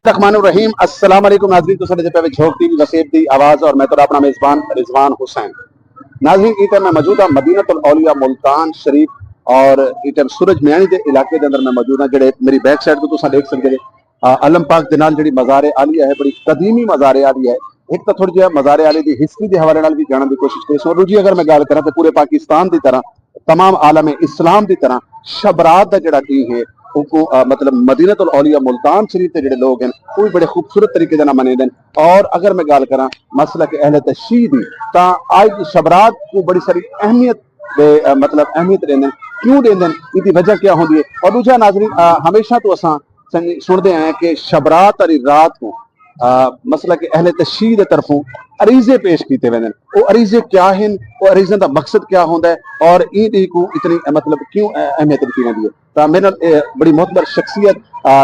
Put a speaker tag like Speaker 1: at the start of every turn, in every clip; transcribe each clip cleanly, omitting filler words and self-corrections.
Speaker 1: रहीम अस्सलाम वालेकुम नाज़रीन तो साडे पे झोंक टीवी वसेब दी आवाज और मैं तो अपना मेजबान रिजवान हुसैन। नाज़रीन इस टाइम मैं मौजूद हां मदीनतुल औलिया मुल्तान शरीफ और इस टाइम सूरज मियानी दे इलाके दे अंदर मैं मौजूद हां। जेड़े मेरी बैक साइड तो तुसां देख सकदे अलम पाक दे नाल जेड़ी मज़ार आलिया है बड़ी कदीमी मज़ार आलिया है। एक तो थोड़ी जी मज़ार आलिया दी हिस्ट्री के हवाले नाल भी जानने की कोशिश करी और दूजी अगर मैं गल करा तो पूरे पाकिस्तान की तरह तमाम आलम इस्लाम की तरह शबरात का जड़ा डी है मतलब मदीनतुल औलिया मुल्तान शरीफ के ਜਿਹੜੇ लोग हैं वो भी बड़े खूबसूरत तरीके से मनाते हैं। और अगर मैं गल करा मसला के अहले तशय्यी दी तो आज शबरात को बड़ी सारी अहमियत मतलब अहमियत देंगे। क्यों देंगे इसकी वजह क्या होती है। और दूसरा नाज़रीन हमेशा तो असा सुनते हैं कि शबरात वाली रात को मसला के अहले तशय्यी की तरफों अरीजे पेश किए वेंदे। वो अरीजे क्या हैं, वो अरीजे का मकसद क्या होता है और ईद को इतनी मतलब क्यों अहमियत दी जाती है। तो मेरे बड़ी मोहतबर शख्सियत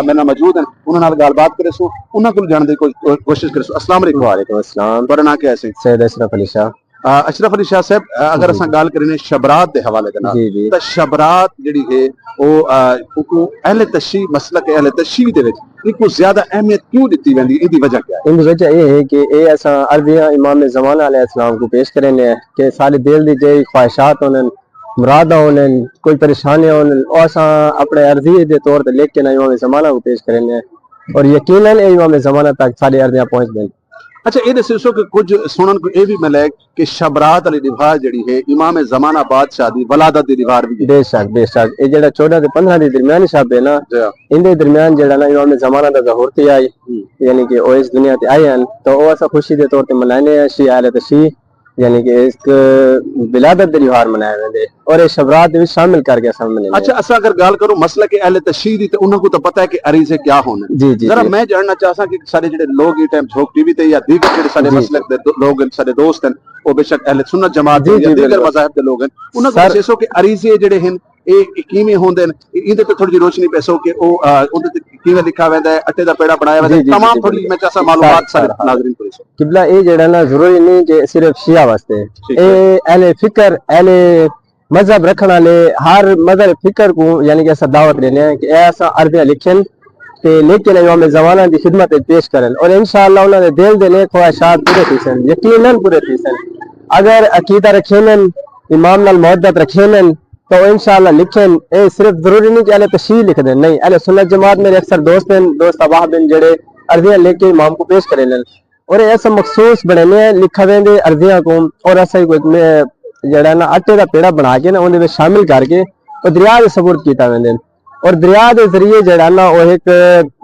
Speaker 1: मेरे मौजूद हैं, उन्होंने गलबात करे सो उन्होंने को जानने की कोशिश करे सो। अस्सलाम वालेकुम।
Speaker 2: वालेकुम अस्सलाम।
Speaker 1: तुम्हारा नाम क्या है?
Speaker 2: सैयद अशरफ अली शाह।
Speaker 1: अशरफ अली शाह साहब अगर अस गल करें शबरात के हवाले के नाल तो शबरात जिहड़ी है वो अहले तशय्यी मसलक अहले तशय्यी दे विच इनको ज्यादा अहमियत क्यों दी वेंदी, इसकी वजह क्या है?
Speaker 2: इनकी वजह यह है कि ये असा अर्दियां इमाम ज़माना अलैहिस्सलाम को पेश करेंगे कि सारे दिल दी जे ख्वाहिशात होने मुरादा होने कोई परेशानियां होने और असा अपने अर्जी के तौर पर लेके ना इमाम ज़माना को पेश करेंगे और यकीनन इमाम ज़माना तक सारी अर्दियां पहुंच गई।
Speaker 1: अच्छा ये दसो कि कुछ सुनन को ये भी मिला कि शबरात वाली रिवाज जड़ी है इमाम ज़माना बादशाह दी वलादत दी रिवाज भी
Speaker 2: बेशक बेशक ये जेड़ा 14 से 15 दी दरमियानी शब है ना इनके दरमियान जेड़ा ना इमाम ज़माना दा ज़हूर ते आई यानी कि ओ इस दुनिया ते आए हैं तो वो ऐसा खुशी के तौर पे मनाने हैं शी अहले तशय्यी यानी कि एक विलादत दी रिवाज मनाए वेंदे और ये शबरात भी शामिल करके असा मनाने।
Speaker 1: अच्छा असा अगर गल करूं मसला के अहले तशय्यी दी तो उन्हां को तो पता है कि अरीजे क्या होने।
Speaker 2: जी जी
Speaker 1: जरा मैं जानना चाहता कि सारे जेडे लोग इस टाइम झोंक टीवी ते या दीगर जेडे सारे मसलक दे लोग सारे दोस्त हैं वो बेशक अहले सुन्नत जमात या दीगर मज़ाहिब दे लोग हैं उन्हां को दसो कि अरीजे जेडे हैं ये किवें होंदे ने इहदे पे थोड़ी रोशनी पैसो कि ओ उहदे ते किवें लिखा वेंदा है अट्टे दा पेड़ा बनाया वेंदा तमाम थोड़ी मैं चाहता मालूमात सारे नाज़रीन को दसो।
Speaker 2: किबला ये जेड़ा ना जरूरी नहीं कि सिर्फ शिया वास्ते ये अहले फिक्र अहले मजहब रखने वाले हर मजहब फिक्र को यानी कि ऐसा दावत देने हैं कि ऐसा अर्दियां लिखन ते लेकिन इमाम ज़माना की खिदमत पेश करन और इंशाअल्लाह उन्होंने दिल दे ने ख्वाहिशात पूरे थी सन यकीनन पूरे थी सन अगर अकीदा रखेन इमाम नाल मोहब्बत रखेन तो इंशाअल्लाह लिखन ए सिर्फ जरूरी नहीं कि अहले तशय्यी लिख दें नहीं अहले सुन्नत जमात मेरे अक्सर दोस्त हैं दोस्त अहबाब हैं जेड़े अर्दियां लेके इमाम को पेश करें और ऐसा मखसूस बने लिखा वेंदे अर्दियां को और ऐसा कोई जेड़ा ना आटे का पेड़ा बना के ना उन्हें शामिल करके और दरिया के सबूत किया वेंदे और दरिया के जरिए जेड़ा ना वो एक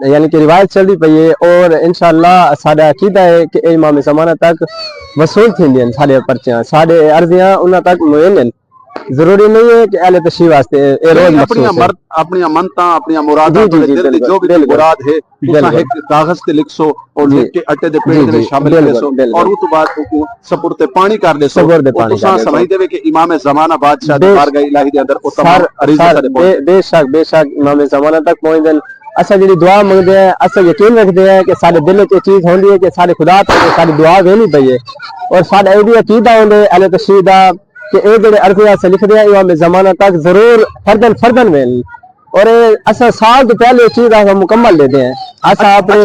Speaker 2: यानी कि रिवायत चलती पई है और इंशाअल्लाह साडा अकीदा है कि इमाम ज़माना तक वसूल थींदियां साडे पर्चियां साडे अर्दियां उन्हां तक मुयन जरूरी नहीं है कि अहले तशय्यी वास्ते ए रोज
Speaker 1: अपनी मनता अपनी मुरादा दिल दी जो भी मुराद है तुसा एक कागज पे लिख सो और लिख के अट्टे दे पेड़ में शामिल कर सो और उस बाद को सपुर्द पानी कर दे सो तुसा समझ देवे कि इमाम ज़माना बादशाह दी बारगाह इलाही दे अंदर ओ तमाम अरीज़े सारे
Speaker 2: बेशक बेशक इमाम ज़माना तक पहुंचन असा जी दुआ मंगते हैं असा यकीन रखते हैं कि सारे दिल च चीज होंदी है कि सारे खुदा तक सारी दुआ वेनी पई है और साडा ए भी अकीदा होंदे अहले तशय्यी दा कि ए जेडे अर्दियां से लिखदे हैं इमाम ज़माना तक जरूर फर्दन फर्दन वेन और असा साल तो पहले चीज आसा मुकम्मल लेते हैं असा अपने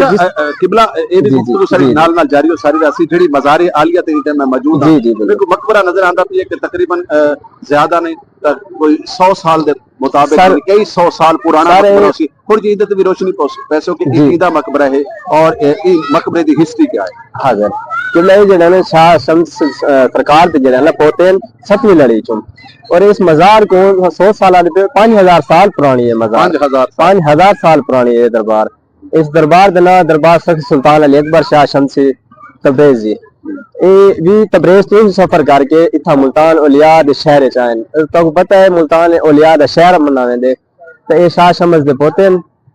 Speaker 1: किबला ए भी गुफ्तगू सारी नाल नाल जारी हो सारी रासी जेडी मज़ार आलिया ते मैं मौजूद हां मेरे को मकबरा नजर आंदा पई है कि तकरीबन ज्यादा नहीं कोई 100 साल दे मुताबिक कई 100 साल पुराना मकबरा सी थोड़ी जी इधर भी रोशनी पैसों की ईदा मकबरा है और ई मकबरे दी हिस्ट्री क्या है?
Speaker 2: हां किबला ये जेड़ा ना शाह शम्स सरकार ते जेड़ा ना पोतेन 7वीं लड़ी चुम और इस मजार को 100 साल 5000 साल पुरानी है मजार 5000 साल पुरानी है दरबार। इस दरबार का ना दरबार सख्त सुल्तान अली अकबर शाह शमसी तब्रेज़ी ये भी तब्रेज़ तो सफर करके इतना मुल्तान औलिया दे शहर च आए तो पता है मुल्तान औलिया दा शहर मना वेंदे तो ये शाह शमस दे पोते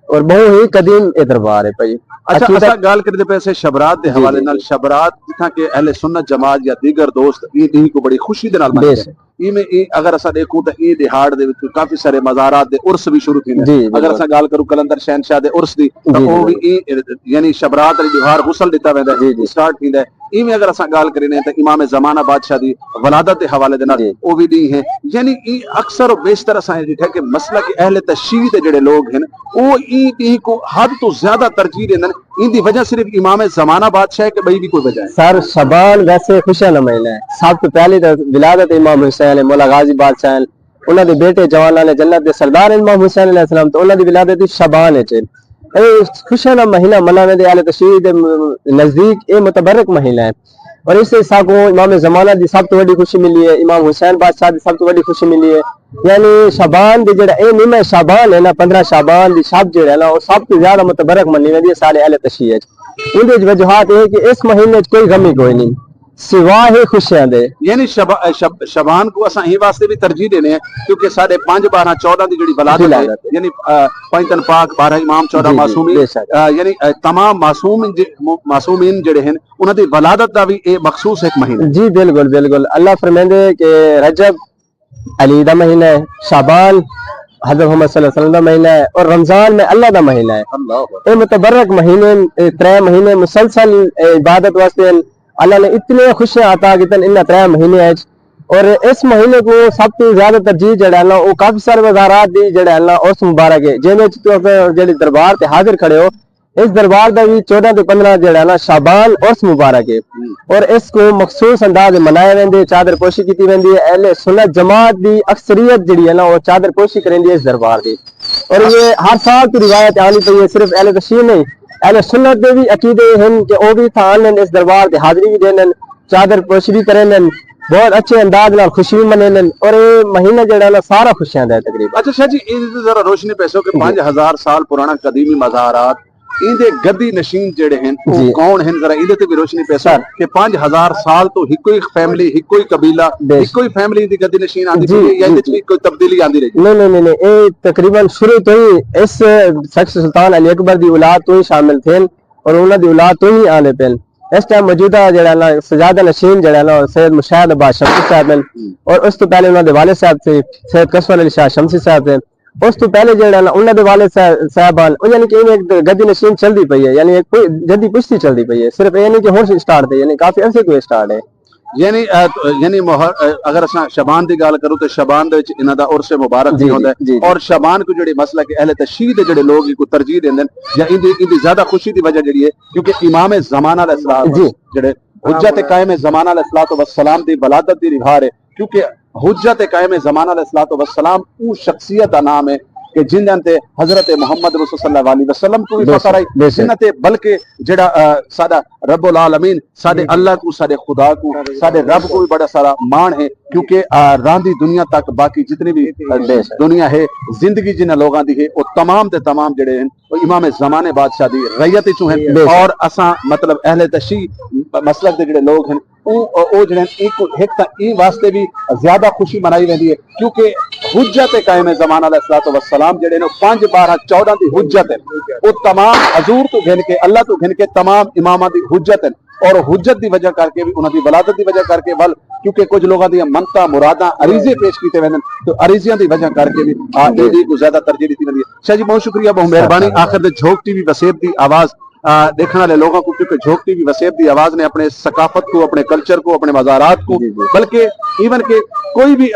Speaker 2: और बहुत ही कदीम ये दरबार है भाई।
Speaker 1: अच्छा असा गल करदे पे से शबरात दे हवाले नाल शबरात जिथा के अहले सुन्नत जमात या दीगर दोस्त ईद को बड़ी खुशी दे नाल मनाते हैं अगर असा देखूं तो ई दिहाड़ दे विच काफी सारे मज़ारात दे उर्स भी शुरू थींदे अगर असा गल करूं कलंदर शहनशाह दे उर्स दी तो वो भी यानी शबरात वाली दिहाड़ गुसल दिता वेंदा स्टार्ट थींदा इवें अगर असा गल करें तो इमाम ज़माना बादशाह दी वलादत के हवाले दे नाल वो भी दी है यानी अक्सर और बेशतर असा डिठा कि मसला कि अहले तशय्यी दे जेडे लोग हैं وہ ای کو حد تو زیادہ ترجیح دیندے ان دی وجہ صرف امام زمانہ بادشاہ ہے کہ بھئی بھی کوئی وجہ ہے؟
Speaker 2: سر شبان ویسے خوشیاں دا مہینہ ہے. سب تو پہلی تو ولادت امام حسین مولا غازی بادشاہ انہاں دے بیٹے جوانان جنت دے سردار امام حسین علیہ السلام تو انہاں دی ولادت شبان وچ. اے خوشیاں دا مہینہ مناوے دے اہل تشیع دے نزدیک اے متبرک مہینہ ہے. اور اس سے ساکو امام زمانہ دی سب تو بڑی خوشی ملی ہے, امام حسین بادشاہ دی سب تو بڑی خوشی ملی ہے. یعنی شابان دی جڑا اے مہینہ شابان ہے نا 15 شابان دی شب جڑا ہے نا وہ سب تو زیادہ متبرک منی ویندی ہے سارے اہل تشیع وچ. ان دی وجوہات یہ کہ اس مہینے وچ کوئی غمی کوئی نہیں سوائے ہی خوشیاں دے.
Speaker 1: یعنی شبان کو اساں ہی واسطے بھی ترجیح دینے ہیں کیونکہ ساڈے 5 12 14 دی جڑی ولادت ہے یعنی 5 تن پاک 12 امام 14 معصومین یعنی تمام معصومین جڑے ہیں انہاں دی ولادت دا بھی اے مخصوص ایک مہینہ.
Speaker 2: جی بالکل بالکل. اللہ فرماندے کہ رجب علی دا مہینہ ہے, شعبان حضرت محمد صلی اللہ علیہ وسلم دا مہینہ ہے, اور رمضان میں اللہ دا مہینہ ہے. اے متبرک مہینے 3 مہینے مسلسل عبادت واسطے اللہ نے اتنے خوشیاں عطا کیتن ان 3 مہینے وچ. اور اس مہینے کو سب تو زیادہ ترجیح جڑا ہے وہ کافی سارے وزارات دی جڑا ہے اس مبارک ہے جن وچ تو جڑی دربار تے حاضر کھڑے ہو اس دربار دا بھی 14 تے 15 جڑا ہے نا شعبان اس مبارک ہے. اور اس کو مخصوص انداز منائے ویندے, چادر پوشی کیتی ویندی ہے. اہل سنت جماعت دی اکثریت جڑی ہے نا وہ چادر پوشی کریندی ہے اس دربار دی. اور یہ ہر سال کی روایت آنی پئی ہے, صرف اہل تشیع نہیں اہل سنت دے بھی عقیدے ہیں کہ وہ بھی تھان لین اس دربار تے حاضری بھی دین چادر پوشی بھی کریں بہت اچھے انداز نال خوشی بھی منین. اور یہ مہینہ جڑا نا سارا خوشیاں دا ہے تقریبا.
Speaker 1: اچھا شاہ جی یہ ذرا روشنی پیسو کہ 5000 سال پرانا قدیمی مزارات ان دے گدی نشین جڑے ہیں وہ کون ہیں, ذرا ادھر تے بھی روشنی پیسو کہ 5000 سال تو ہکو ہی فیملی ہکو ہی قبیلہ ہکو ہی فیملی دی گدی نشین آندی پئی یا ادھر وچ کوئی تبدیلی آندی رہی؟
Speaker 2: نہیں اے تقریباً شروع تو ہی اس شخص سلطان علی اکبر دی اولاد تو ہی شامل تھے اور انہاں دی اولاد تو ہی آنے پین. اس ٹائم موجودہ جڑا نا سجادہ نشین جڑا نا سید مشاہد عباس شمسی صاحب ہیں, اور اس تو پہلے انہاں دے والد صاحب تھے سید قصور علی شاہ شمسی صاحب تھے. اس تو پہلے جڑا نا انہاں دے والد صاحبان یعنی کہ ایک گدی نشین چلدی پئی ہے, یعنی ایک جدی پشتی چلدی پئی ہے, صرف یہ نہیں کہ ہن سٹارٹ ہے, یعنی کافی عرصے کو سٹارٹ ہے.
Speaker 1: یعنی اگر اساں شبان دی گل کروں تو شبان دے وچ انہاں دا عرس مبارک بھی ہوندا ہے, اور شبان کو جڑے مسئلہ کہ اہل تشیع دے جڑے لوگ کو ترجیح دیندے یا ان دی زیادہ خوشی دی وجہ جڑی ہے کیونکہ امام زمانہ علیہ السلام جڑے حجت قائم زمانہ علیہ السلام دی ولادت دی رہا ہے, کیونکہ حجت قائم زمانہ علیہ السلام وہ شخصیت دا نام ہے کہ جنہاں تے حضرت محمد رسول صلی اللہ علیہ وسلم کو بھی فخر آئی, جنہاں تے بلکہ جڑا سادہ رب العالمین سادے اللہ کو سادے خدا کو سادے رب کو بھی بڑا سارا مان ہے, کیونکہ راندی دنیا تک باقی جتنی بھی دنیا ہے زندگی جنہاں لوگاں دی ہے وہ تمام تے تمام جڑے ہیں وہ امام زمانے بادشاہ دی ریت چوں ہیں. اور اساں مطلب اہل تشیع مسلک دے جڑے لوگ ہیں او جڑے ایک تا ای واسطے بھی زیادہ خوشی منائی ویندی ہے کیونکہ حجت قائم زمانہ علیہ السلام جڑے نے 5 12 14 دی حجت ہے, وہ تمام حضور تو گھن کے اللہ تو گھن کے تمام اماماں دی حجت ہے, اور حجت دی وجہ کر کے بھی انہاں دی ولادت دی وجہ کر کے ول کیونکہ کچھ لوگاں دی منتا مراداں عریضے پیش کیتے ویندن تو عریضیاں دی وجہ کر کے بھی ایڈی کو زیادہ ترجیح دیتی ویندی ہے. شاہ جی بہت شکریہ, بہت مہربانی. آخر دے جھوک ٹی وی وسیب دی آواز دیکھنے والے لوگوں کو, کیونکہ جھوک ٹی وی وسیب دی آواز نے اپنے ثقافت کو اپنے کلچر کو اپنے مزارات کو بلکہ ایون کہ کوئی بھی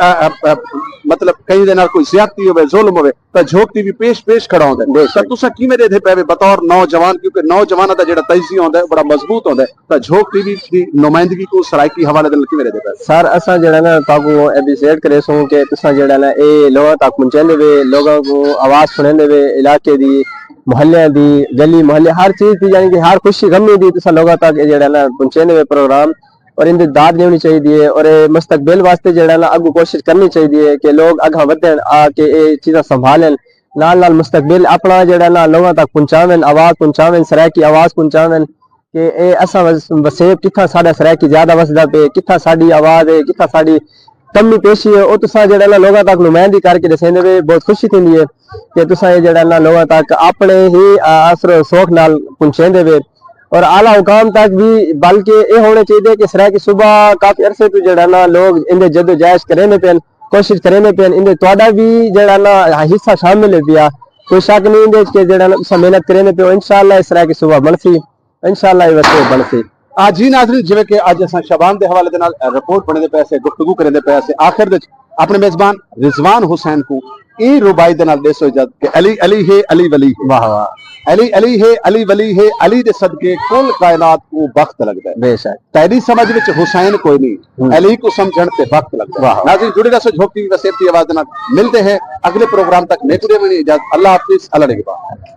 Speaker 1: مطلب کہیں دے نال کوئی زیادتی ہوئے ظلم ہوئے تو جھوک ٹی وی پیش کھڑا ہوندا ہے. تو تساں کیویں دے پے بطور نوجوان, کیونکہ نوجواناں دا جڑا تجزیہ ہوندا ہے بڑا مضبوط ہوندا ہے, تو جھوک ٹی وی دی نمائندگی کو سرائکی حوالے دے کیویں دے پے؟
Speaker 2: سر اساں جڑا نا تاکو ایپیسوڈ کرے سوں کہ تساں جڑا نا اے لوگاں تک پہنچاندے وے, لوگاں کو آواز سناندے وے علاقے دی محلے دی گلی محلے ہر چیز دی, یعنی کہ ہر خوشی غمی دی تساں لوگاں تک جڑا نا پہنچاندے وے پروگرام, اور ان دی داد لینی چاہیے اور مستقبل واسطے جڑا نا اگوں کوشش کرنی چاہیے کہ لوگ اگاں ودھن آ کے اے چیزاں سنبھالن, نال مستقبل اپنا جڑا نا لوگاں تک پہنچاون, آواز پہنچاون, سرائکی آواز پہنچاون کہ اے اساں وسیب کتھاں ساڈا سرائکی زیادہ وسدا پے, کتھاں ساڈی آواز ہے, کتھاں ساڈی کمی پیشی ہے, او تساں جڑا نا لوگاں تک نمائندگی کر کے دسیندے وے. بہت خوشی تھیندی ہے کہ تساں جڑا نا لوگاں تک اپنے ہی اثر و سوکھ نال پہنچاندے وے, اور اعلیٰ حکام تک بھی. بلکہ یہ ہونا چاہیے کہ سرائکی صبح کافی عرصے تو جڑا نا لوگ اندے جد و جہد کرنے پین, کوشش کرنے پین, اندے تہاڈا بھی جڑا نا حصہ شامل ہے پیا, کوئی شک نہیں اندے کہ جڑا نا تساں محنت کرنے پیو, انشاءاللہ اس سرائکی صبح بنسی, انشاءاللہ یہ وسیع بنسی.
Speaker 1: جی ناظرین, جویں کہ اج اساں شبان دے حوالے دے نال رپورٹ بنے دے پیسے گفتگو کرنے دے پیسے آخر دے اپنے میزبان رضوان حسین کو ਇਹ ਰੁਬਾਈ ਦੇ ਨਾਲ ਦੇਸੋ ਜਦ ਕਿ ਅਲੀ ਅਲੀ ਹੈ ਅਲੀ ਵਲੀ
Speaker 2: वाह वाह
Speaker 1: अली अली है अली वली है अली दे सदके कुल कायनात को वक्त लगता है
Speaker 2: बेशक
Speaker 1: तेरी समझ विच हुसैन कोई नहीं अली को समझण ते वक्त लगता है नाज़रीन जुड़े रहो झोंक टीवी वसेब दी आवाज़ नाल मिलते हैं अगले प्रोग्राम तक मैं कुड़े में इजाजत अल्लाह हाफिज़ अल्लाह निगहबान।